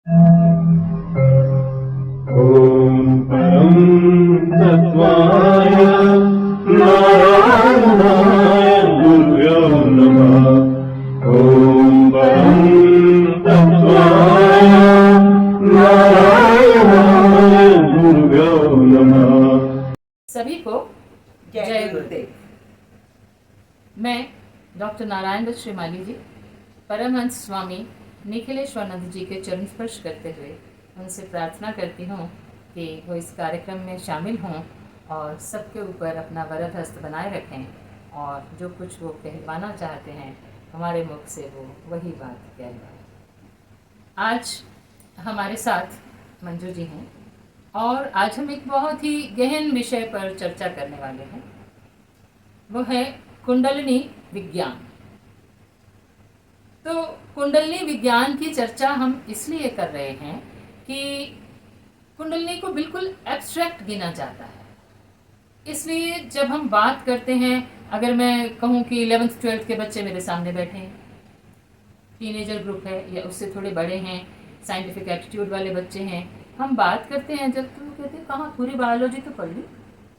ॐ परं तत्त्वाय नारायणाय गुरुभ्यो नमः। ॐ परं तत्त्वाय नारायणाय गुरुभ्यो नमः। सभी को जय गुरुदेव। मैं डॉक्टर नारायण दत्त श्रीमाली जी परमहंस स्वामी निखिलेश्वरानंद जी के चरण स्पर्श करते हुए उनसे प्रार्थना करती हूँ कि वो इस कार्यक्रम में शामिल हों और सबके ऊपर अपना वरद हस्त बनाए रखें और जो कुछ वो कहवाना चाहते हैं हमारे मुख से वो वही बात कहवाएं। आज हमारे साथ मंजू जी हैं और आज हम एक बहुत ही गहन विषय पर चर्चा करने वाले हैं। वो है कुंडलिनी विज्ञान। तो कुंडलिनी विज्ञान की चर्चा हम इसलिए कर रहे हैं कि कुंडलिनी को बिल्कुल एब्स्ट्रैक्ट गिना जाता है। इसलिए जब हम बात करते हैं, अगर मैं कहूँ कि 11th 12th के बच्चे मेरे सामने बैठे हैं, टीनेजर ग्रुप है या उससे थोड़े बड़े हैं, साइंटिफिक एटीट्यूड वाले बच्चे हैं, हम बात करते हैं जब तो कहते हैं कहाँ पूरी बायोलॉजी तो पढ़ ली,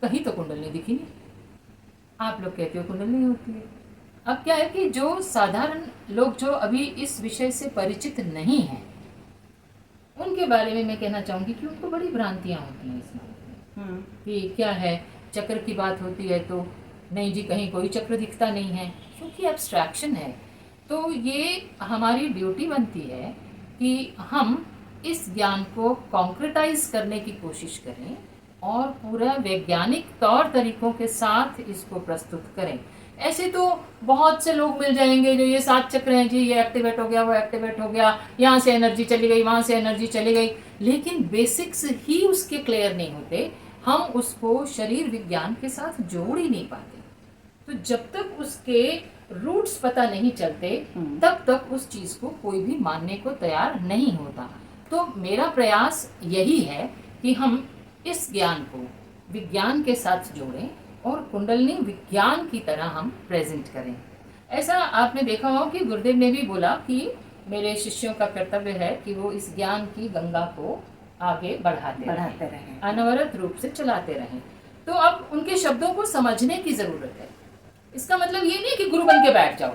कहीं तो कुंडलिनी दिखी नहीं। आप लोग कहते हो कुंडलिनी होती है। अब क्या है कि जो साधारण लोग जो अभी इस विषय से परिचित नहीं हैं उनके बारे में मैं कहना चाहूँगी कि उनको बड़ी भ्रांतियाँ होती हैं इसमें कि क्या है, चक्र की बात होती है तो नहीं जी कहीं कोई चक्र दिखता नहीं है, क्योंकि एब्स्ट्रैक्शन है। तो ये हमारी ड्यूटी बनती है कि हम इस ज्ञान को कॉन्क्रेटाइज करने की कोशिश करें और पूरा वैज्ञानिक तौर तरीकों के साथ इसको प्रस्तुत करें। ऐसे तो बहुत से लोग मिल जाएंगे जो ये 7 चक्र हैं जी, ये एक्टिवेट हो गया, वो एक्टिवेट हो गया, यहाँ से एनर्जी चली गई, वहाँ से एनर्जी चली गई, लेकिन बेसिक्स ही उसके क्लियर नहीं होते। हम उसको शरीर विज्ञान के साथ जोड़ ही नहीं पाते। तो जब तक उसके रूट्स पता नहीं चलते तब तक उस चीज़ को कोई भी मानने को तैयार नहीं होता। तो मेरा प्रयास यही है कि हम इस ज्ञान को विज्ञान के साथ जोड़ें और कुंडलिनी विज्ञान की तरह हम प्रेजेंट करें। ऐसा आपने देखा हो कि गुरुदेव ने भी बोला कि मेरे शिष्यों का कर्तव्य है कि वो इस ज्ञान की गंगा को आगे बढ़ाते रहें, अनवरत रूप से चलाते रहें। तो अब उनके शब्दों को समझने की ज़रूरत है। इसका मतलब ये नहीं कि गुरु बन के बैठ जाओ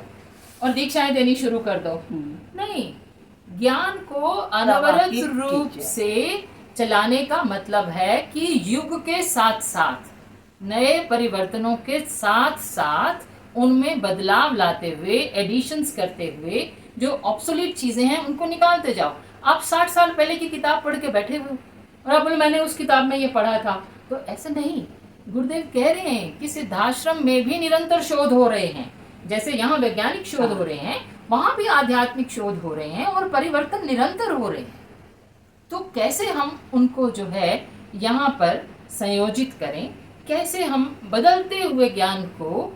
और दीक्षाएं देनी शुरू कर दो, नहीं। ज्ञान को अनवरत रूप से चलाने का मतलब है कि युग के साथ साथ नए परिवर्तनों के साथ साथ उनमें बदलाव लाते हुए, एडिशंस करते हुए जो ऑब्सोलीट चीजें हैं उनको निकालते जाओ। आप 60 साल पहले की किताब पढ़ के बैठे हुए और आप बोले मैंने उस किताब में ये पढ़ा था, तो ऐसा नहीं। गुरुदेव कह रहे हैं कि सिद्धाश्रम में भी निरंतर शोध हो रहे हैं। जैसे यहाँ वैज्ञानिक शोध हो रहे हैं, वहां भी आध्यात्मिक शोध हो रहे हैं और परिवर्तन निरंतर हो रहे हैं। तो कैसे हम उनको जो है यहाँ पर संयोजित करें, कैसे हम बदलते हुए ज्ञान को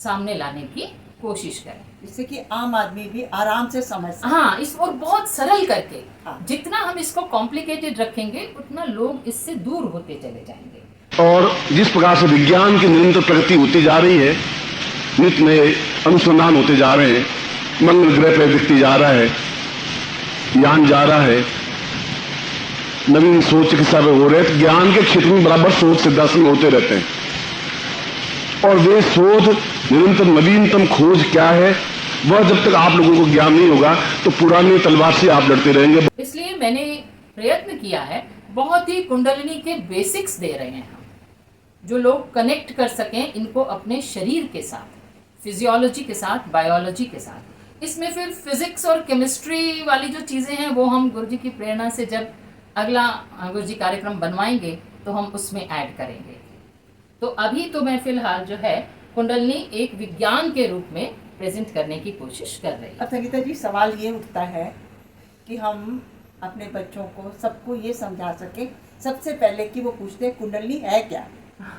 सामने लाने की कोशिश करें, जिससे कि आम आदमी भी आराम से समझ सके। हाँ, इस और बहुत सरल करके। जितना हम इसको कॉम्प्लिकेटेड रखेंगे उतना लोग इससे दूर होते चले जाएंगे। और जिस प्रकार से विज्ञान की निरंतर प्रगति होती जा रही है, नित्य नए अनुसंधान होते जा रहे हैं, मंगल ग्रह पर दिखती जा रहा है, यान जा रहा है, नवीन सोच चिकित्सा में हो रहे हैं, ज्ञान के क्षेत्र में बराबर शोध सिद्धाश्रम होते रहते हैं। और वे शोध निरंतर नवीनतम खोज क्या है, वह जब तक आप लोगों को ज्ञान नहीं होगा तो पुरानी तलवार से आप लड़ते रहेंगे। इसलिए मैंने प्रयत्न किया है, बहुत ही कुंडलिनी के बेसिक्स दे रहे हैं हम, जो लोग कनेक्ट कर सकें इनको अपने शरीर के साथ, फिजियोलॉजी के साथ, बायोलॉजी के साथ। इसमें फिर फिजिक्स और केमिस्ट्री वाली जो चीज़ें हैं वो हम गुरु जी की प्रेरणा से जब अगला गुरु जी कार्यक्रम बनवाएंगे तो हम उसमें ऐड करेंगे। तो अभी तो मैं फिलहाल जो है कुंडलिनी एक विज्ञान के रूप में प्रेजेंट करने की कोशिश कर रही हूँ। अब संगीता जी, सवाल ये उठता है कि हम अपने बच्चों को, सबको ये समझा सके सबसे पहले कि वो पूछते हैं कुंडलिनी है क्या।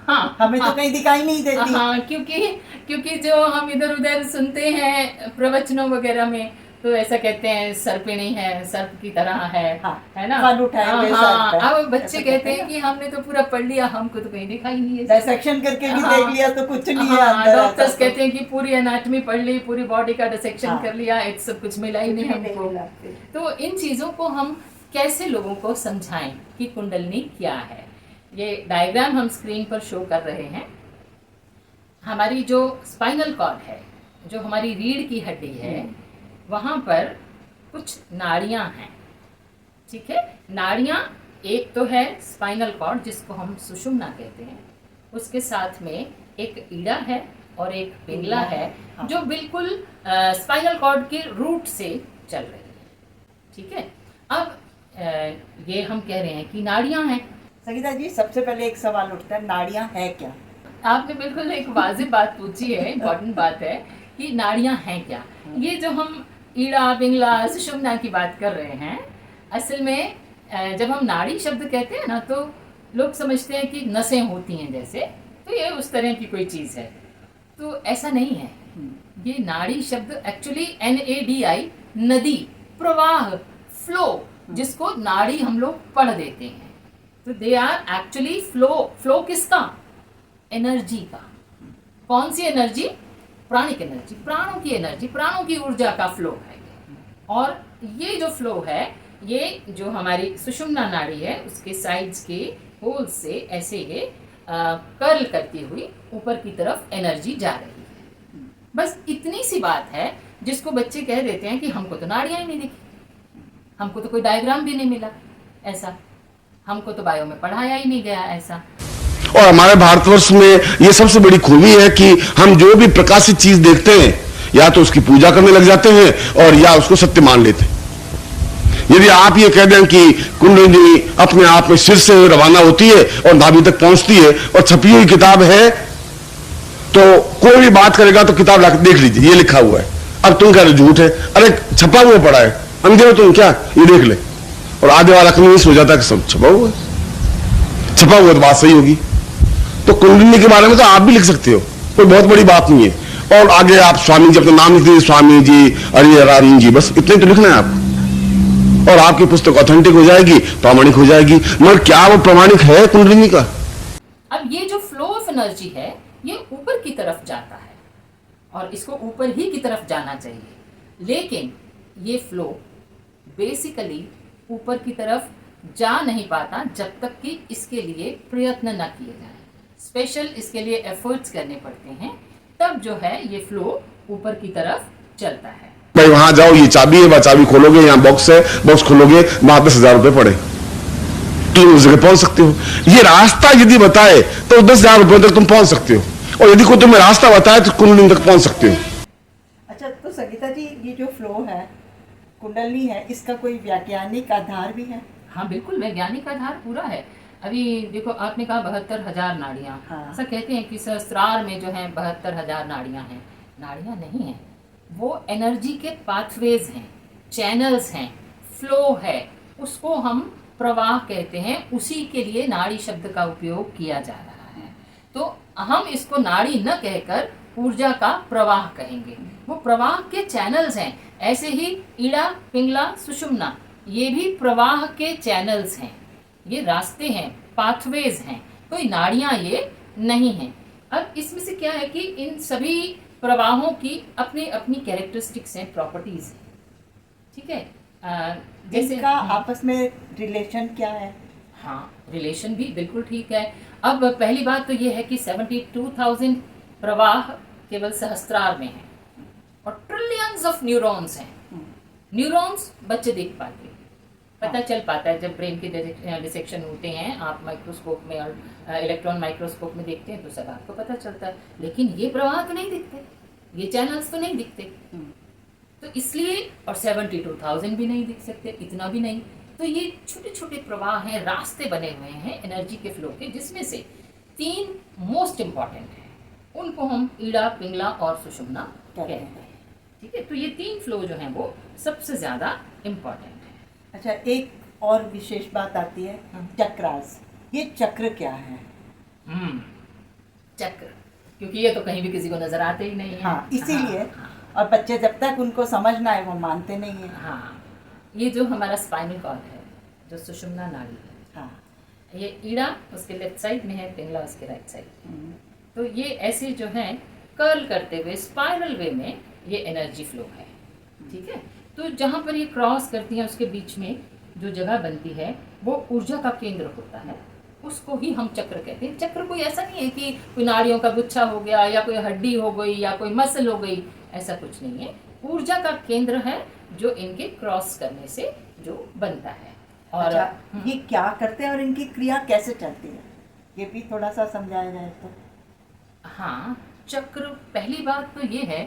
हाँ, हमें तो कहीं दिखाई नहीं देती। हाँ, क्योंकि जो हम इधर उधर सुनते हैं प्रवचनों वगैरह में तो ऐसा कहते हैं सर्पिणी है, सर्प की तरह है, है ना। अब बच्चे कहते हैं कि हमने तो पूरा पढ़ लिया, हमको तो कहीं दिखाई नहीं है, डिसेक्शन करके भी देख लिया तो कुछ नहीं है। डॉक्टर्स कहते हैं कि पूरी एनाटॉमी पढ़ ली, पूरी बॉडी का डिसेक्शन कर लिया, सब कुछ मिला ही नहीं हमको। तो इन चीजों को हम कैसे लोगों को समझाएं कि कुंडलनी क्या है। ये डायग्राम हम स्क्रीन पर शो कर रहे हैं। हमारी जो स्पाइनल कॉर्ड है, जो हमारी रीढ़ की हड्डी है, वहाँ पर कुछ नाड़ियाँ हैं। ठीक है, नाड़ियाँ एक तो है स्पाइनल कॉर्ड जिसको हम सुषुम्ना कहते हैं, उसके साथ में एक ईड़ा है और एक पिंगला है जो बिल्कुल स्पाइनल कॉर्ड के रूट से चल रही है। ठीक है, अब ये हम कह रहे हैं कि नाड़ियाँ हैं। संगीता जी, सबसे पहले एक सवाल उठता है, नाड़ियाँ है क्या? आपने बिल्कुल एक वाजिब बात पूछी है, इम्पोर्टेंट बात है कि नाड़ियाँ हैं क्या। ये जो हम ईड़ा पिंगला सुषुम्ना की बात कर रहे हैं, असल में जब हम नाड़ी शब्द कहते हैं ना, तो लोग समझते हैं कि नसें होती हैं जैसे, तो ये उस तरह की कोई चीज़ है, तो ऐसा नहीं है। ये नाड़ी शब्द एक्चुअली NADI, नदी, प्रवाह, फ्लो, जिसको नाड़ी हम लोग पढ़ देते हैं, तो दे आर एक्चुअली फ्लो किसका? एनर्जी का। कौन सी एनर्जी? प्राणिक एनर्जी, प्राणों की एनर्जी, प्राणों की ऊर्जा का फ्लो है ये। और ये जो फ्लो है, ये जो हमारी सुषुम्ना नाड़ी है, उसके साइड्स के होल से ऐसे ये कर्ल करती हुई ऊपर की तरफ एनर्जी जा रही है। बस इतनी सी बात है जिसको बच्चे कह देते हैं कि हमको तो नाड़ियाँ ही नहीं दिखी, हमको तो कोई डायग्राम भी नहीं मिला ऐसा, हमको तो बायो में पढ़ाया ही नहीं गया ऐसा। और हमारे भारतवर्ष में ये सबसे बड़ी खूबी है कि हम जो भी प्रकाशित चीज देखते हैं, या तो उसकी पूजा करने लग जाते हैं और या उसको सत्य मान लेते हैं। यदि आप ये कह दें कि कुंडलिनी अपने आप में सिर से रवाना होती है और नाभि तक पहुंचती है और छपी हुई किताब है, तो कोई भी बात करेगा तो किताब लाकर देख लीजिए, ये लिखा हुआ है। अब तुम कह रहे झूठ है, अरे छपा हुआ पड़ा है, अंधे हो तुम क्या, ये देख ले। और आधे वाला कन्विंस हो जाता है कि सब छपा हुआ है, छपा हुआ तो बात सही होगी। तो कुंडलिनी के बारे में तो आप भी लिख सकते हो, कोई बहुत बड़ी बात नहीं है। और आगे आप स्वामी जी अपना नाम लिख दीजिए, स्वामी जी, हरिहरानी जी, बस इतने तो लिखना है आपको, और आपकी पुस्तक ऑथेंटिक हो जाएगी, प्रामाणिक हो जाएगी। मगर क्या वो प्रामाणिक है कुंडलिनी का? अब ये जो फ्लो ऑफ एनर्जी है, ये ऊपर की तरफ जाता है और इसको ऊपर ही की तरफ जाना चाहिए, लेकिन ये फ्लो बेसिकली ऊपर की तरफ जा नहीं पाता जब तक कि इसके लिए प्रयत्न न किए जाए, स्पेशल इसके लिए एफर्ट्स करने पड़ते हैं, तब जो है ये फ्लो ऊपर की तरफ चलता है। भाई वहां जाओ, ये चाबी है, वह चाबी खोलोगे, यहाँ बॉक्स है, बॉक्स खोलोगे, वहां 10,000 रुपए पड़े, तुम उस जगह पहुंच सकते हो। ये रास्ता यदि बताए तो 10,000 रुपए तक तुम पहुंच सकते हो, और यदि कोई तुम्हें रास्ता बताए तो कुंडलिनी तक पहुंच सकते हो। अच्छा, तो संगीता जी, ये जो फ्लो है, कुंडलिनी है, इसका कोई वैज्ञानिक आधार भी है? हाँ बिल्कुल, वैज्ञानिक आधार पूरा है। अभी देखो, आपने कहा 72,000 नाड़ियाँ, हाँ। ऐसा कहते हैं कि सहस्त्रार में जो है 72,000 नाड़ियाँ हैं। नाड़ियाँ नहीं हैं, वो एनर्जी के पाथवेज हैं, चैनल्स हैं, फ्लो है, उसको हम प्रवाह कहते हैं। उसी के लिए नाड़ी शब्द का उपयोग किया जा रहा है। तो हम इसको नाड़ी न कहकर ऊर्जा का प्रवाह कहेंगे। वो प्रवाह के चैनल्स हैं। ऐसे ही ईड़ा पिंगला सुषुम्ना, ये भी प्रवाह के चैनल्स हैं, ये रास्ते हैं, पाथवेज हैं, कोई नाड़ियाँ ये नहीं हैं। अब इसमें से क्या है कि इन सभी प्रवाहों की अपनी अपनी कैरेक्टरिस्टिक्स हैं, प्रॉपर्टीज हैं। ठीक है, जैसे इनका आपस में रिलेशन क्या है? हाँ, रिलेशन भी बिल्कुल ठीक है। अब पहली बात तो ये है कि 72,000 प्रवाह केवल सहस्त्रार में है और ट्रिलियंस ऑफ न्यूरॉन्स हैं। न्यूरॉन्स बच्चे देख पाते हैं, पता चल पाता है जब ब्रेन के डिसेक्शन होते हैं, आप माइक्रोस्कोप में और इलेक्ट्रॉन माइक्रोस्कोप में देखते हैं तो सब आपको पता चलता है, लेकिन ये प्रवाह तो नहीं दिखते, ये चैनल्स तो नहीं दिखते। तो इसलिए, और 72,000 भी नहीं दिख सकते, इतना भी नहीं। तो ये छोटे छोटे प्रवाह हैं, रास्ते बने हुए हैं एनर्जी के फ्लो के, जिसमें से 3 मोस्ट इम्पॉर्टेंट हैं, उनको हम ईड़ा पिंगला और सुषुम्ना कहते हैं। ठीक है, तो ये 3 फ्लो जो हैं वो सबसे ज़्यादा इम्पॉर्टेंट है। अच्छा, एक और विशेष बात आती है, चक्रास। ये चक्र क्या है? चक्र, क्योंकि ये तो कहीं भी किसी को नजर आते ही नहीं है। हाँ, इसीलिए। हाँ, और बच्चे जब तक उनको समझ ना आए वो मानते नहीं है। हाँ, ये जो हमारा स्पाइनल कॉर्ड है, जो सुषुम्ना नाड़ी है, हाँ, ये ईड़ा उसके लेफ्ट साइड में है, पिंगला उसके राइट साइड। तो ये ऐसे जो है कर्ल करते हुए स्पाइरल वे में ये एनर्जी फ्लो है। ठीक है, तो जहाँ पर ये क्रॉस करती हैं उसके बीच में जो जगह बनती है वो ऊर्जा का केंद्र होता है, उसको ही हम चक्र कहते हैं। चक्र कोई ऐसा नहीं है कि कोई नाड़ियों का गुच्छा हो गया या कोई हड्डी हो गई या कोई मसल हो गई, ऐसा कुछ नहीं है। ऊर्जा का केंद्र है जो इनके क्रॉस करने से जो बनता है। और अच्छा, ये क्या करते हैं और इनकी क्रिया कैसे चलती है, ये भी थोड़ा सा समझाया जाए तो। हाँ, चक्र, पहली बात तो ये है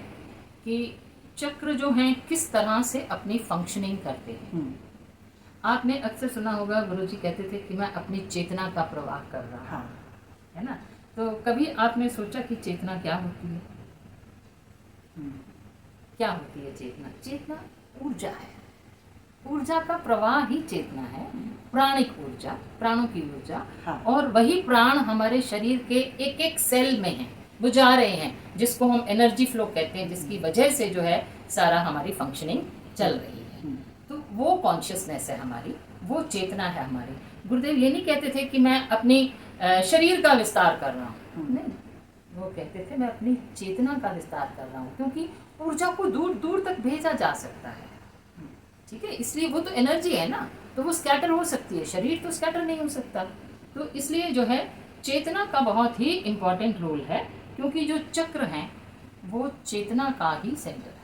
कि चक्र जो हैं किस तरह से अपनी फंक्शनिंग करते हैं। आपने अक्सर सुना होगा गुरुजी कहते थे कि मैं अपनी चेतना का प्रवाह कर रहा हूँ, हाँ। है ना। तो कभी आपने सोचा कि चेतना क्या होती है? क्या होती है चेतना? चेतना ऊर्जा है, ऊर्जा का प्रवाह ही चेतना है, प्राणिक ऊर्जा, प्राणों की ऊर्जा। हाँ। और वही प्राण हमारे शरीर के एक एक सेल में हैं, वो जा रहे हैं, जिसको हम एनर्जी फ्लो कहते हैं, जिसकी वजह से जो है सारा हमारी फंक्शनिंग चल रही है। तो वो कॉन्शियसनेस है हमारी, वो चेतना है हमारी। गुरुदेव ये नहीं कहते थे कि मैं अपनी शरीर का विस्तार कर रहा हूँ, नहीं, वो कहते थे मैं अपनी चेतना का विस्तार कर रहा हूँ, क्योंकि ऊर्जा को दूर दूर तक भेजा जा सकता है, ठीक है। इसलिए वो तो एनर्जी है ना, तो वो स्कैटर हो सकती है, शरीर तो स्कैटर नहीं हो सकता। तो इसलिए जो है चेतना का बहुत ही इम्पोर्टेंट रोल है, क्योंकि जो चक्र हैं वो चेतना का ही सेंटर है।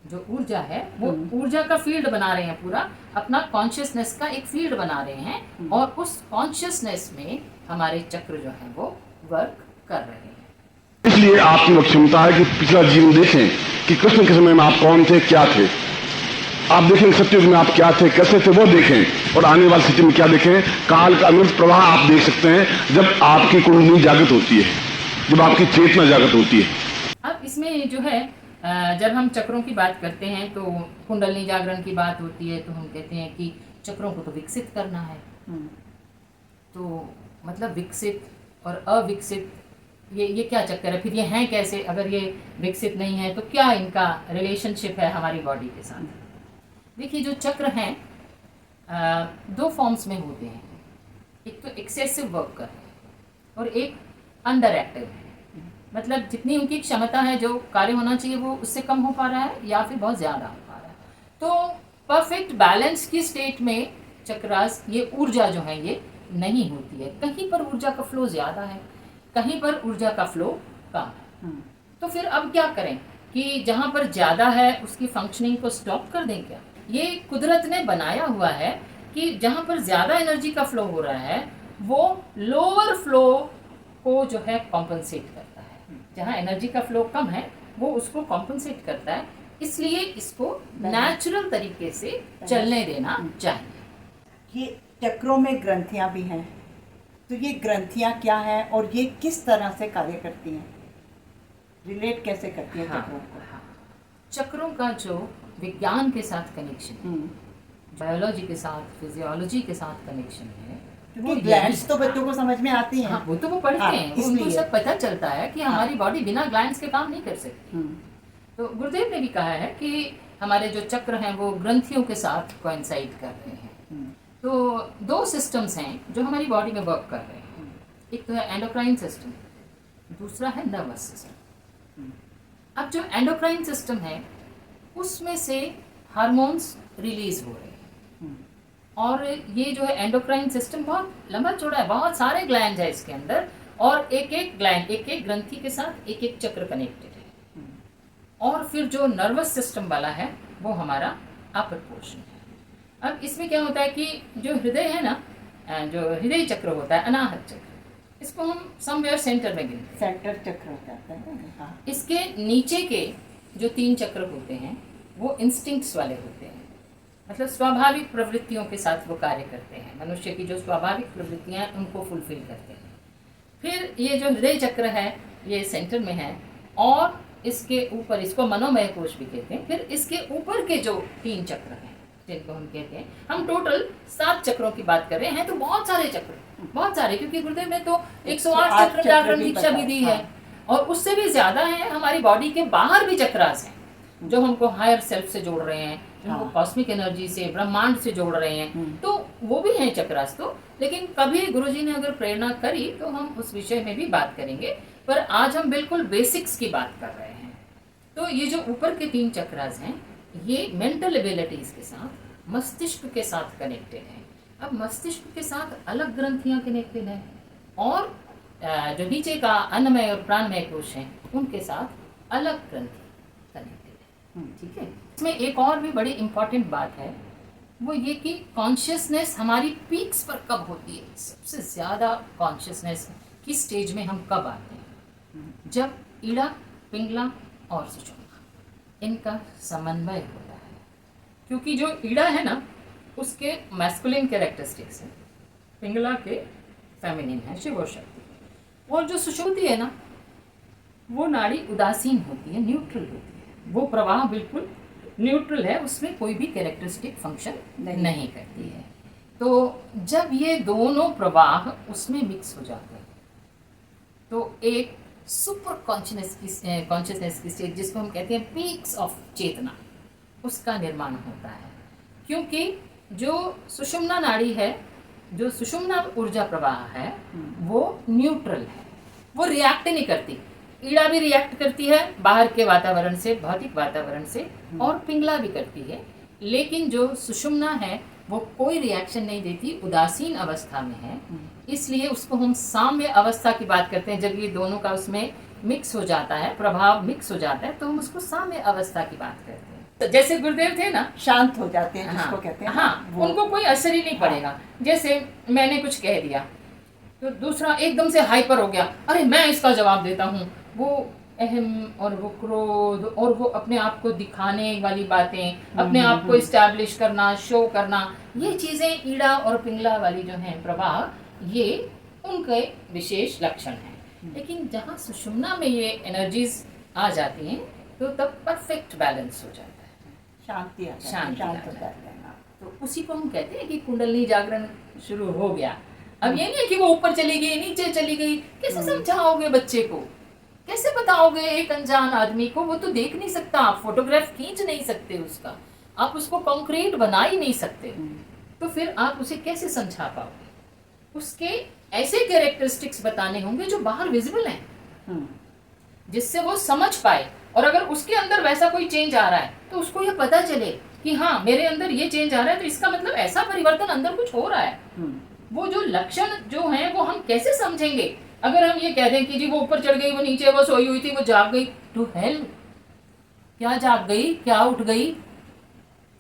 जो ऊर्जा है वो ऊर्जा का फील्ड बना रहे हैं, पूरा अपना कॉन्शियसनेस का एक फील्ड बना रहे हैं, और उस कॉन्शियसनेस में हमारे चक्र जो है वो वर्क कर रहे हैं। इसलिए आपकी वो क्षमता है कि पिछला जीवन देखें कि कृष्ण के समय में आप कौन थे, क्या थे। आप देखें सत्युग में आप क्या थे, कैसे थे, वो देखें, और आने वाली स्थिति में क्या देखें। काल का अनंत प्रवाह आप देख सकते हैं जब आपकी कुंडली जागृत होती है, जब आपकी चेतना जागृत होती है। अब इसमें जो है जब हम चक्रों की बात करते हैं तो कुंडली जागरण की बात होती है, तो हम कहते हैं कि चक्रों को तो विकसित करना है। तो मतलब विकसित और अविकसित, ये क्या चक्कर है? फिर ये हैं कैसे? अगर ये विकसित नहीं है तो क्या इनका रिलेशनशिप है हमारी बॉडी के साथ? देखिए, जो चक्र हैं दो फॉर्म्स में होते हैं, एक तो एक्सेसिव वर्कर है और एक अंडर एक्टिव है। मतलब जितनी उनकी क्षमता है, जो कार्य होना चाहिए वो उससे कम हो पा रहा है या फिर बहुत ज़्यादा हो पा रहा है। तो परफेक्ट बैलेंस की स्टेट में चक्रास, ये ऊर्जा जो है ये नहीं होती है। कहीं पर ऊर्जा का फ्लो ज़्यादा है, कहीं पर ऊर्जा का फ्लो कम है। तो फिर अब क्या करें कि जहाँ पर ज़्यादा है उसकी फंक्शनिंग को स्टॉप कर दें क्या? ये कुदरत ने बनाया हुआ है कि जहाँ पर ज़्यादा एनर्जी का फ्लो हो रहा है वो लोअर फ्लो को जो है कॉम्पनसेट करता है। जहाँ एनर्जी का फ्लो कम है वो उसको कॉम्पनसेट करता है, इसलिए इसको नेचुरल तरीके से चलने देना चाहिए। ये चक्रों में ग्रंथियां भी हैं, तो ये ग्रंथियां क्या हैं और ये किस तरह से कार्य करती हैं, रिलेट कैसे करती हैं चक्रों को? चक्रों का जो विज्ञान के साथ कनेक्शन, बायोलॉजी के साथ, फिजियोलॉजी के साथ कनेक्शन है, वो ग्लैंड्स तो बच्चों को समझ में आती हैं। हाँ, वो तो वो पढ़ते हैं, उनको सब पता चलता है कि हमारी बॉडी बिना ग्लैंड्स के काम नहीं कर सकती। तो गुरुदेव ने भी कहा है कि हमारे जो चक्र हैं वो ग्रंथियों के साथ कोइंसाइड कर रहे हैं। तो दो सिस्टम्स हैं जो हमारी बॉडी में वर्क कर रहे हैं, एक तो है एंडोक्राइन सिस्टम, दूसरा है नर्वस सिस्टम। अब जो एंडोक्राइन सिस्टम है उसमें से हार्मोन्स रिलीज हो रहे हैं, और ये जो है एंडोक्राइन सिस्टम बहुत लंबा चौड़ा है, बहुत सारे ग्लैंड है इसके अंदर, और एक एक ग्लैंड, एक एक ग्रंथि के साथ एक एक चक्र कनेक्टेड है। और फिर जो नर्वस सिस्टम वाला है वो हमारा अपर पोर्शन है। अब इसमें क्या होता है कि जो हृदय है ना, जो हृदय चक्र होता है, अनाहत चक्र, इसको हम समवेयर सेंटर में गिनते हैं, सेंटर चक्र कहते हैं। हाँ। इसके नीचे के जो तीन चक्र होते हैं वो इंस्टिंक्ट्स वाले होते हैं, मतलब स्वाभाविक प्रवृत्तियों के साथ वो कार्य करते हैं, मनुष्य की जो स्वाभाविक प्रवृत्तियां हैं उनको फुलफिल करते हैं। फिर ये जो हृदय चक्र है ये सेंटर में है, और इसके ऊपर, इसको मनोमय कोश भी कहते हैं। फिर इसके ऊपर के जो तीन चक्र हैं जिनको हम कहते हैं, हम टोटल 7 चक्रों की बात कर रहे हैं। तो बहुत सारे चक्र, बहुत सारे, क्योंकि गुरुदेव ने तो 108 चक्र जागरण दीक्षा भी दी है, और उससे भी ज्यादा है। हमारी बॉडी के बाहर भी चक्रास हैं जो हमको हायर सेल्फ से जोड़ रहे हैं, हमको कॉस्मिक एनर्जी से, ब्रह्मांड से जोड़ रहे हैं, तो वो भी हैं चक्रास। तो लेकिन कभी गुरुजी ने अगर प्रेरणा करी तो हम उस विषय में भी बात करेंगे, पर आज हम बिल्कुल बेसिक्स की बात कर रहे हैं। तो ये जो ऊपर के 3 चक्रास हैं ये मेंटल एबिलिटीज के साथ मस्तिष्क के साथ कनेक्टेड है। अब मस्तिष्क के साथ अलग ग्रंथियां कनेक्टेड हैं और जो नीचे का अन्नमय और प्राणमय कोश हैं उनके साथ अलग ग्रंथि कनेक्टेड है। ठीक है। इसमें एक और भी बड़ी इंपॉर्टेंट बात है, वो ये कि कॉन्शियसनेस हमारी पीक्स पर कब होती है, सबसे ज़्यादा कॉन्शियसनेस की स्टेज में हम कब आते हैं, जब ईड़ा, पिंगला और सुषुम्ना इनका समन्वय होता है। क्योंकि जो ईड़ा है ना उसके मैस्कुलिन कैरेक्टरिस्टिक्स है, पिंगला के फेमिनिन है, शिव और शक्ति, और जो सुषुम्ना है ना वो नाड़ी उदासीन होती है, न्यूट्रल होती है, वो प्रवाह बिल्कुल न्यूट्रल है, उसमें कोई भी कैरेक्टरिस्टिक फंक्शन नहीं करती है। तो जब ये दोनों प्रवाह उसमें मिक्स हो जाते हैं तो एक सुपर कॉन्शियसनेस की स्टेज, जिसको हम कहते हैं पीक्स ऑफ चेतना, उसका निर्माण होता है। क्योंकि जो सुषुम्ना नाड़ी है, जो सुषुम्ना ऊर्जा प्रवाह है, वो न्यूट्रल है, वो रिएक्ट नहीं करती। ईड़ा भी रिएक्ट करती है बाहर के वातावरण से, भौतिक वातावरण से, और पिंगला भी करती है, लेकिन जो सुषुम्ना है वो कोई रिएक्शन नहीं देती, उदासीन अवस्था में है। इसलिए उसको हम साम्य अवस्था की बात करते हैं। जब ये दोनों का उसमें मिक्स हो जाता है, प्रभाव मिक्स हो जाता है, तो हम उसको साम्य अवस्था की बात करते हैं। तो जैसे गुरुदेव थे ना, शांत हो जाते हैं, जिसको हाँ, कहते हैं हाँ, वो। उनको कोई असर ही नहीं पड़ेगा। जैसे मैंने कुछ कह दिया तो दूसरा एकदम से हाइपर हो गया, अरे मैं इसका जवाब देता हूँ, वो अहम और वो क्रोध और वो अपने आप को दिखाने वाली बातें, अपने आप को इस्टेब्लिश करना, शो करना, ये चीज़ें ईड़ा और पिंगला वाली जो हैं प्रवाह, ये उनके विशेष लक्षण हैं। लेकिन जहाँ सुषुम्ना में ये एनर्जीज आ जाती हैं तो तब परफेक्ट बैलेंस हो जाता है, शांति आ जाती है, शांति आ शांत हो जाती जाते हैं। हाँ। तो उसी को हम कहते हैं कि कुंडली जागरण शुरू हो गया। अब ये नहीं है कि वो ऊपर चली गई, नीचे चली गई, कैसे समझाओगे बच्चे को, कैसे बताओगे एक अनजान आदमी को, वो तो देख नहीं सकता, आप फोटोग्राफ खींच नहीं सकते उसका, आप उसको कॉन्क्रीट बना ही नहीं सकते, तो फिर आप उसे कैसे समझा पाओगे? उसके ऐसे कैरेक्टरिस्टिक्स बताने होंगे जो बाहर विजिबल हैं, जिससे वो समझ पाए। और अगर उसके अंदर वैसा कोई चेंज आ रहा है तो उसको ये पता चले कि हाँ मेरे अंदर ये चेंज आ रहा है, तो इसका मतलब ऐसा परिवर्तन अंदर कुछ हो रहा है। वो जो लक्षण जो हैं वो हम कैसे समझेंगे? अगर हम ये कह दें कि जी वो ऊपर चढ़ गई, वो नीचे, वो सोई हुई थी, वो जाग गई, टू हेल, क्या जाग गई, क्या उठ गई,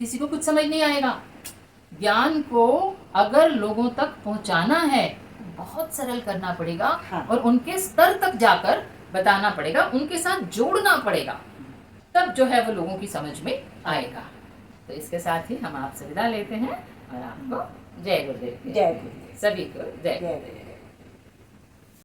किसी को कुछ समझ नहीं आएगा। ज्ञान को अगर लोगों तक पहुंचाना है बहुत सरल करना पड़ेगा, हाँ। और उनके स्तर तक जाकर बताना पड़ेगा, उनके साथ जोड़ना पड़ेगा, तब जो है वो लोगों की समझ में आएगा। तो इसके साथ ही हम आपसे विदा लेते हैं और आपको जय गुरुदेव, जय गुरुदेव, सभी को जय जय गुरुदेव। गुरुदेव।